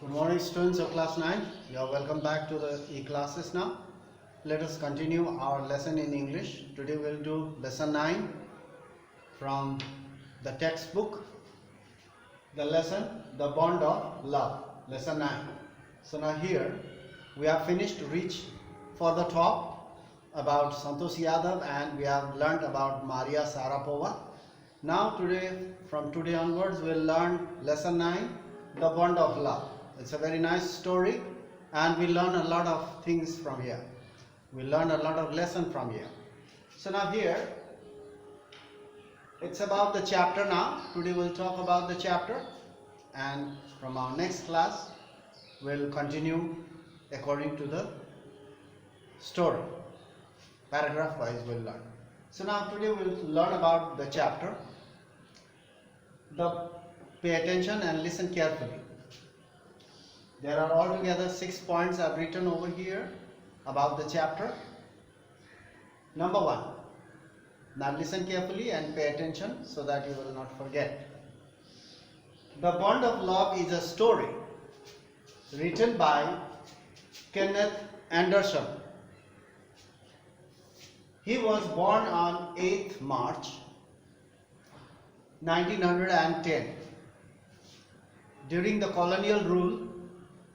Good morning, students of class 9. You are welcome back to the e-classes now. Let us continue our lesson in English. Today we will do lesson 9 from the textbook. The lesson, The Bond of Love. Lesson 9. So now here we have finished to reach for the top about Santosh Yadav, and we have learned about Maria Sharapova. Now from today onwards we will learn lesson 9, The Bond of Love. It's a very nice story and we learn a lot of things from here. We learn a lot of lesson from here. So now here it's about the chapter now. Today we'll talk about the chapter, and from our next class we'll continue according to the story. Paragraph wise we'll learn. So now today we'll learn about the chapter. Pay attention and listen carefully. There are altogether 6 points I've written over here about the chapter. Number 1. Now listen carefully and pay attention so that you will not forget. The Bond of Love is a story written by Kenneth Anderson. He was born on 8th March 1910. During the colonial rule,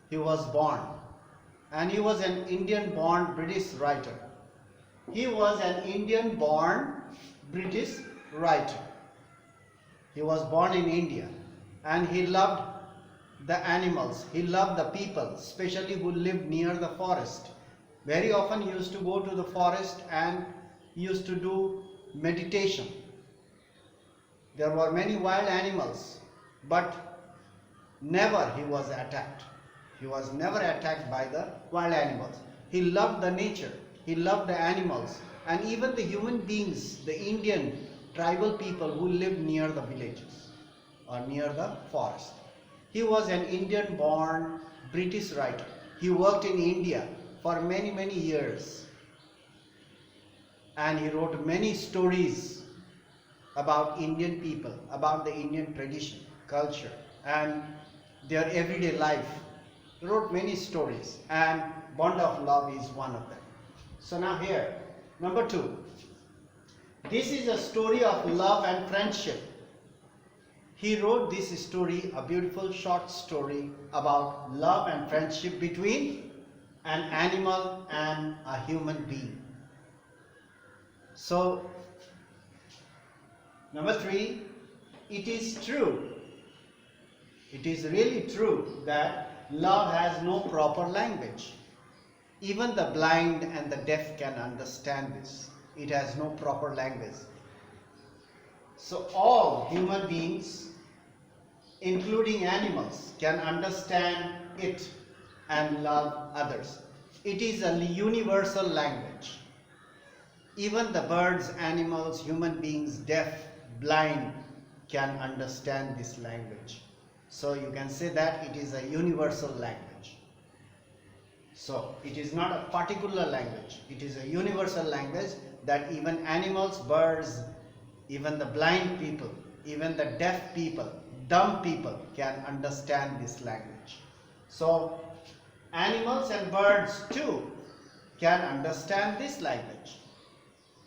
he was born, and he was an Indian-born British writer. He was an Indian-born British writer. He was born in India, and he loved the animals. He loved the people, especially who lived near the forest. Very often he used to go to the forest and used to do meditation. There were many wild animals, but never he was attacked. He was never attacked by the wild animals. He loved the nature, he loved the animals, and even the human beings, the Indian tribal people who lived near the villages or near the forest. He was an Indian-born British writer. He worked in India for many years, and he wrote many stories about Indian people, about the Indian tradition, culture, and their everyday life. He wrote many stories, and Bond of Love is one of them. So now here, number 2. This is a story of love and friendship. He wrote this story, a beautiful short story about love and friendship between an animal and a human being. So, number 3, it is true. It is really true that love has no proper language. Even the blind and the deaf can understand this. It has no proper language. So all human beings, including animals, can understand it and love others. It is a universal language. Even the birds, animals, human beings, deaf, blind, can understand this language. So you can say that it is a universal language. So it is not a particular language. It is a universal language that even animals, birds, even the blind people, even the deaf people, dumb people can understand this language. So animals and birds too can understand this language.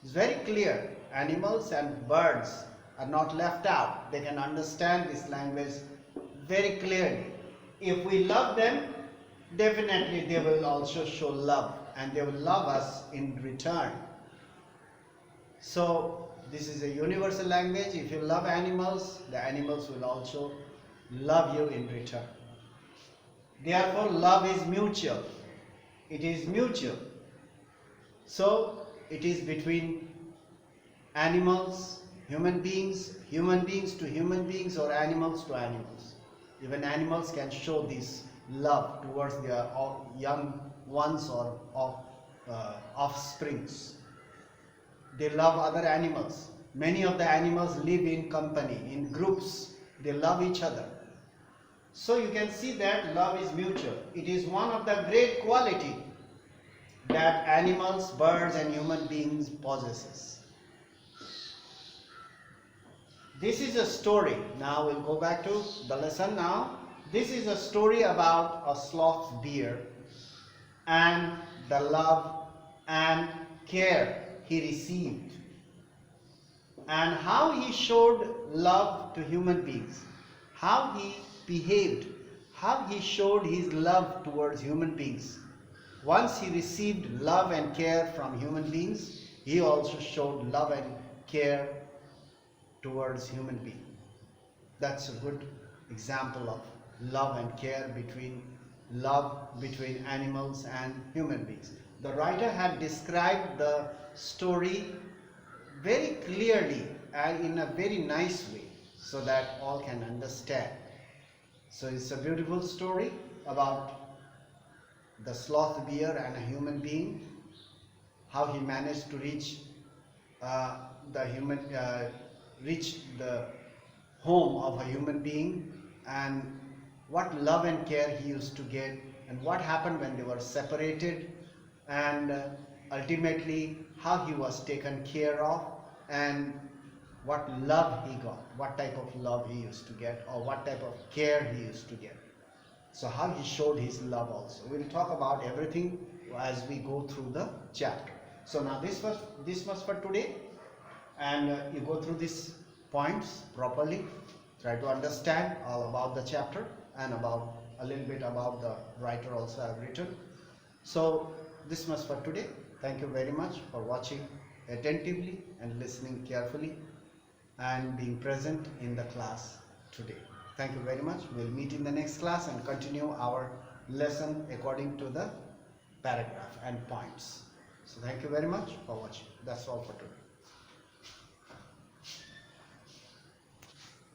It's very clear. Animals and birds are not left out. They can understand this language very clearly. If we love them, definitely they will also show love, and they will love us in return. So this is a universal language. If you love animals, the animals will also love you in return. Therefore love is mutual. It is mutual. So it is between animals, human beings to human beings, or animals to animals. Even animals can show this love towards their young ones or offsprings. They love other animals. Many of the animals live in company, in groups. They love each other. So you can see that love is mutual. It is one of the great quality that animals, birds, and human beings possesses. This is a story. Now we'll go back to the lesson now. This is a story about a sloth bear and the love and care he received, and how he showed love to human beings, how he behaved, how he showed his love towards human beings. Once he received love and care from human beings, he also showed love and care towards human beings. That's a good example of love and care between animals and human beings. The writer had described the story very clearly and in a very nice way so that all can understand. So it's a beautiful story about the sloth bear and a human being, how he managed to reach the home of a human being, and what love and care he used to get, and what happened when they were separated, and ultimately how he was taken care of, and what love he got, what type of love he used to get, or what type of care he used to get. So how he showed his love also. We will talk about everything as we go through the chapter. So now this was for today, and you go through these points properly, try to understand all about the chapter and about a little bit about the writer also have written. So this was for today. Thank you very much for watching attentively and listening carefully and being present in the class today. Thank you very much. We'll meet in the next class and continue our lesson according to the paragraph and points. So thank you very much for watching. That's all for today.